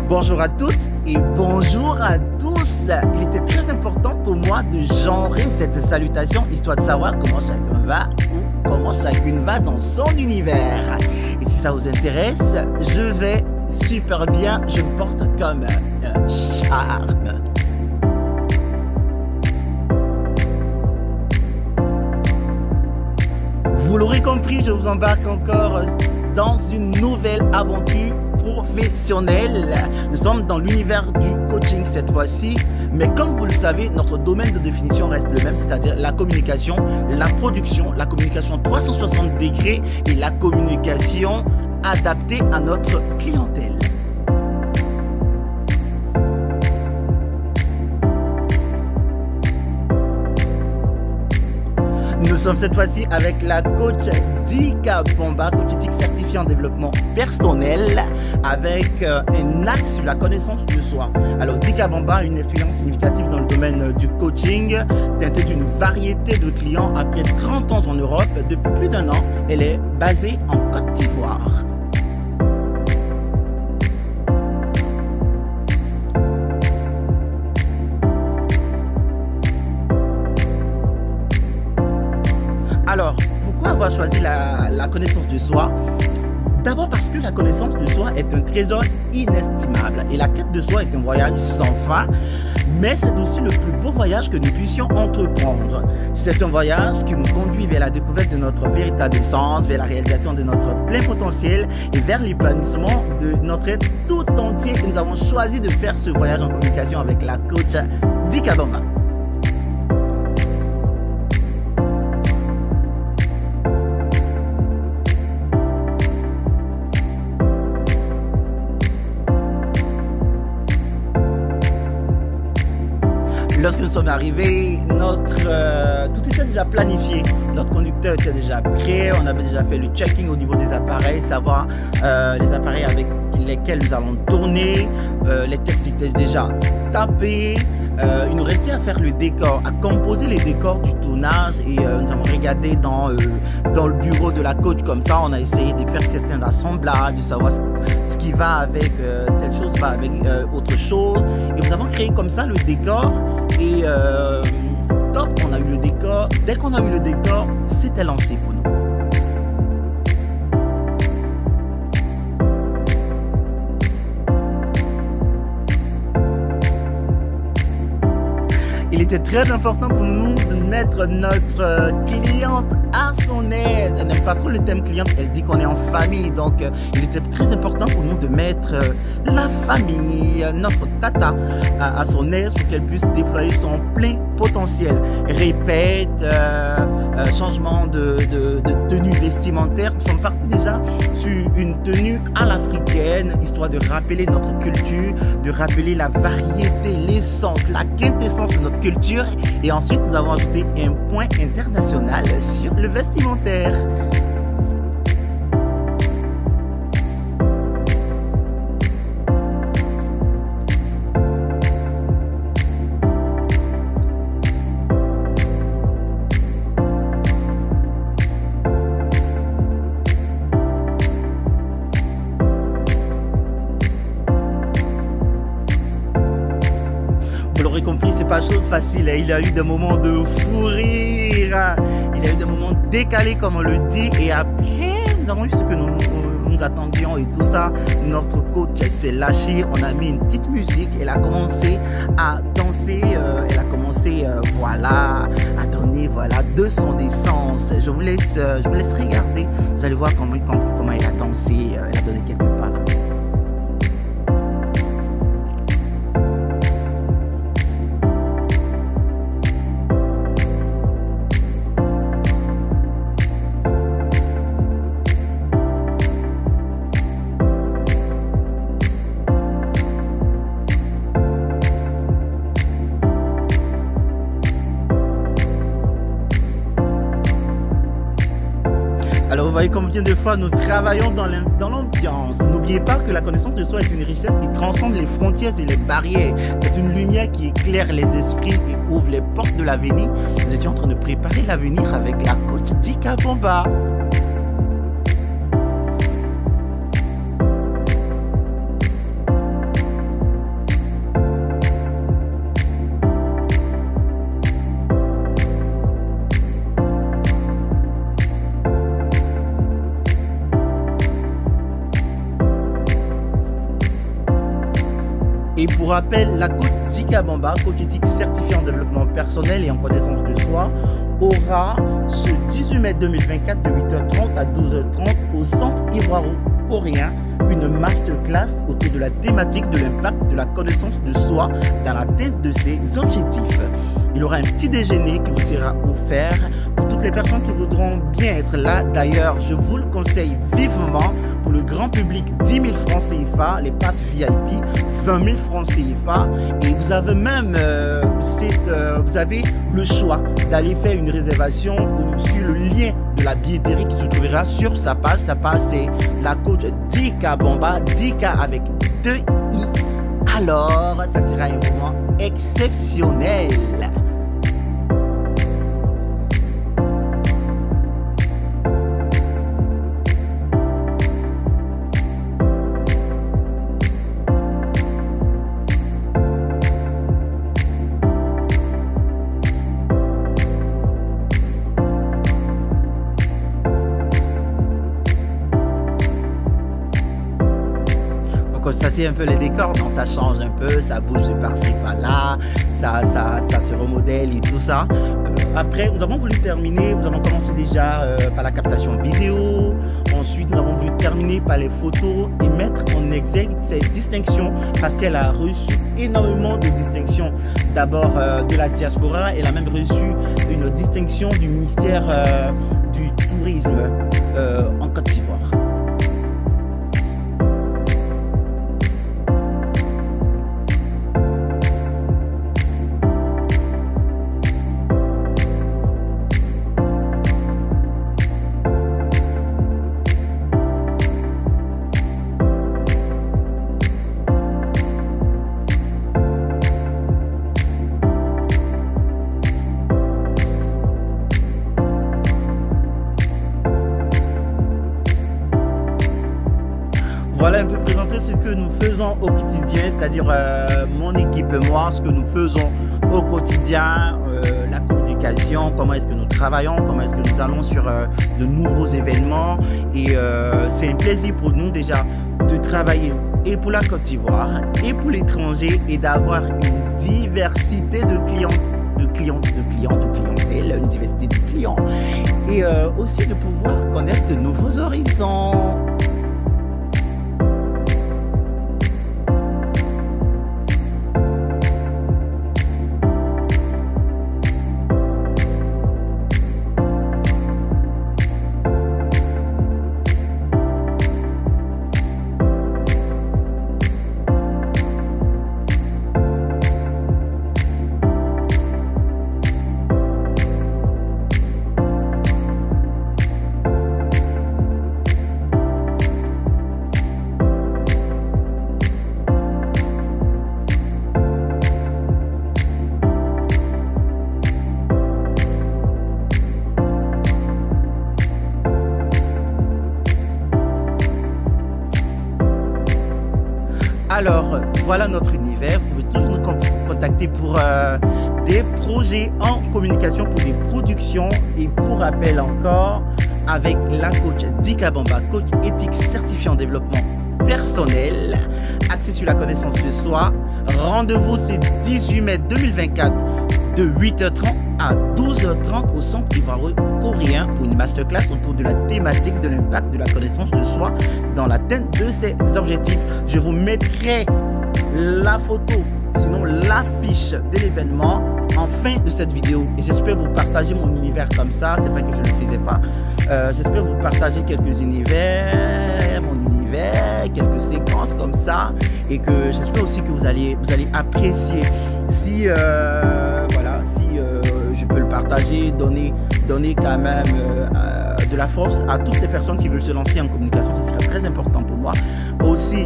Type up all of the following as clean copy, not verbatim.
Bonjour à toutes et bonjour à tous. Il était très important pour moi de genrer cette salutation histoire de savoir comment chacun va ou comment chacune va dans son univers. Et si ça vous intéresse, je vais super bien, je me porte comme un charme. Vous l'aurez compris, je vous embarque encore dans une nouvelle aventure professionnelle. Nous sommes dans l'univers du coaching cette fois-ci, mais comme vous le savez, notre domaine de définition reste le même, c'est-à-dire la communication, la production, la communication 360 degrés et la communication adaptée à notre clientèle. Nous sommes cette fois-ci avec la coach Dika Bomba, coach éthique certifiée en développement personnel, avec un axe sur la connaissance de soi. Alors Dika Bomba a une expérience significative dans le domaine du coaching, teintée d'une variété de clients après 30 ans en Europe. Depuis plus d'un an, elle est basée en Côte d'Ivoire. Alors, pourquoi avoir choisi la connaissance de soi? D'abord parce que la connaissance de soi est un trésor inestimable et la quête de soi est un voyage sans fin, mais c'est aussi le plus beau voyage que nous puissions entreprendre. C'est un voyage qui nous conduit vers la découverte de notre véritable essence, vers la réalisation de notre plein potentiel et vers l'épanouissement de notre être tout entier. Et nous avons choisi de faire ce voyage en communication avec la coach Dika Bomba. Lorsque nous sommes arrivés, tout était déjà planifié. Notre conducteur était déjà prêt. On avait déjà fait le checking au niveau des appareils, savoir les appareils avec lesquels nous allons tourner. Les textes étaient déjà tapés. Il nous restait à faire le décor, à composer les décors du tournage. Et nous avons regardé dans le bureau de la coach comme ça. On a essayé de faire certains assemblages, de savoir ce qui va avec telle chose, va avec autre chose. Et nous avons créé comme ça le décor. Et top, on a eu le décor. Dès qu'on a eu le décor, c'était lancé pour nous. Il était très important pour nous de mettre notre cliente à son aise. Elle n'aime pas trop le thème cliente, elle dit qu'on est en famille. Donc, il était très important pour nous de mettre la famille, notre tata, à son aise pour qu'elle puisse déployer son plein potentiel. Répète, changement de tenue vestimentaire. Nous sommes partis déjà sur une tenue à l'africaine, histoire de rappeler notre culture, de rappeler la variété, l'essence, la quintessence de notre culture. Et ensuite, nous avons ajouté un point international sur le vestimentaire. Vous l'aurez compris, c'est pas chose facile. Il y a eu des moments de fou rire, il y a eu des moments décalés comme on le dit, et après nous avons eu ce que nous attendions et tout ça. Notre coach s'est lâché, on a mis une petite musique, elle a commencé à danser, elle a commencé voilà, à donner voilà de son essence. Je vous laisse regarder, vous allez voir comment elle a dansé, elle a donné quelques pas là. Alors vous voyez combien de fois nous travaillons dans l'ambiance. N'oubliez pas que la connaissance de soi est une richesse qui transcende les frontières et les barrières. C'est une lumière qui éclaire les esprits et ouvre les portes de l'avenir. Nous étions en train de préparer l'avenir avec la coach Dika Bomba. Et pour rappel, la coach Dika Bamba, coach éthique certifié en développement personnel et en connaissance de soi, aura ce 18 mai 2024 de 8h30 à 12h30 au centre ivoiro-coréen une masterclass autour de la thématique de l'impact de la connaissance de soi dans l'atteinte de ses objectifs. Il y aura un petit déjeuner qui vous sera offert pour toutes les personnes qui voudront bien être là. D'ailleurs, je vous le conseille vivement. Pour le grand public, 10 000 francs CFA, les passes VIP, 20 000 francs CFA. Et vous avez même vous avez le choix d'aller faire une réservation sur le lien de la billetterie qui se trouvera sur sa page. Sa page, c'est la coach Dika Bamba, Dika avec 2 I. Alors, ça sera un moment exceptionnel. Constater un peu les décors, donc ça change un peu, ça bouge de par-ci par-là, ça se remodèle et tout ça. Après, nous avons voulu terminer, nous avons commencé déjà par la captation vidéo, ensuite nous avons voulu terminer par les photos et mettre en exergue cette distinction parce qu'elle a reçu énormément de distinctions. D'abord de la diaspora, elle a même reçu une distinction du ministère du tourisme en Côte d'Ivoire. Voilà un peu présenter ce que nous faisons au quotidien, c'est-à-dire mon équipe et moi, ce que nous faisons au quotidien, la communication, comment est-ce que nous travaillons, comment est-ce que nous allons sur de nouveaux événements. Et c'est un plaisir pour nous déjà de travailler et pour la Côte d'Ivoire et pour l'étranger et d'avoir une diversité de clients, de clientèle, une diversité de clients et aussi de pouvoir connaître de nouveaux horizons. Alors, voilà notre univers. Vous pouvez toujours nous contacter pour des projets en communication, pour des productions. Et pour rappel encore, avec la coach Dika Bamba, coach éthique certifié en développement personnel, axé sur la connaissance de soi. Rendez-vous ce 18 mai 2024 de 8h30 à 12h30 au centre ivoiro-coréen pour une masterclass autour de la thématique de l'impact de la connaissance de soi dans l'atteinte de ses objectifs. Je vous mettrai la photo, sinon l'affiche de l'événement en fin de cette vidéo. Et j'espère vous partager mon univers comme ça. C'est vrai que je ne le faisais pas. J'espère vous partager quelques univers, mon univers, quelques séquences comme ça. Et que j'espère aussi que vous allez apprécier. Si voilà, si je peux le partager, donner quand même de la force à toutes ces personnes qui veulent se lancer en communication, ce serait très important pour moi. Aussi,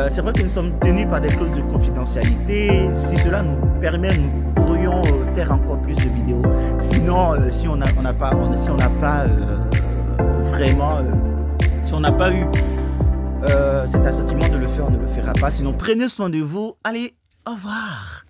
c'est vrai que nous sommes tenus par des clauses de confidentialité. Si cela nous permet, nous pourrions faire encore plus de vidéos. Sinon, si on n'a pas vraiment, si on n'a pas eu cet assentiment de le faire, on ne le fera pas. Sinon, prenez soin de vous. Allez, au revoir.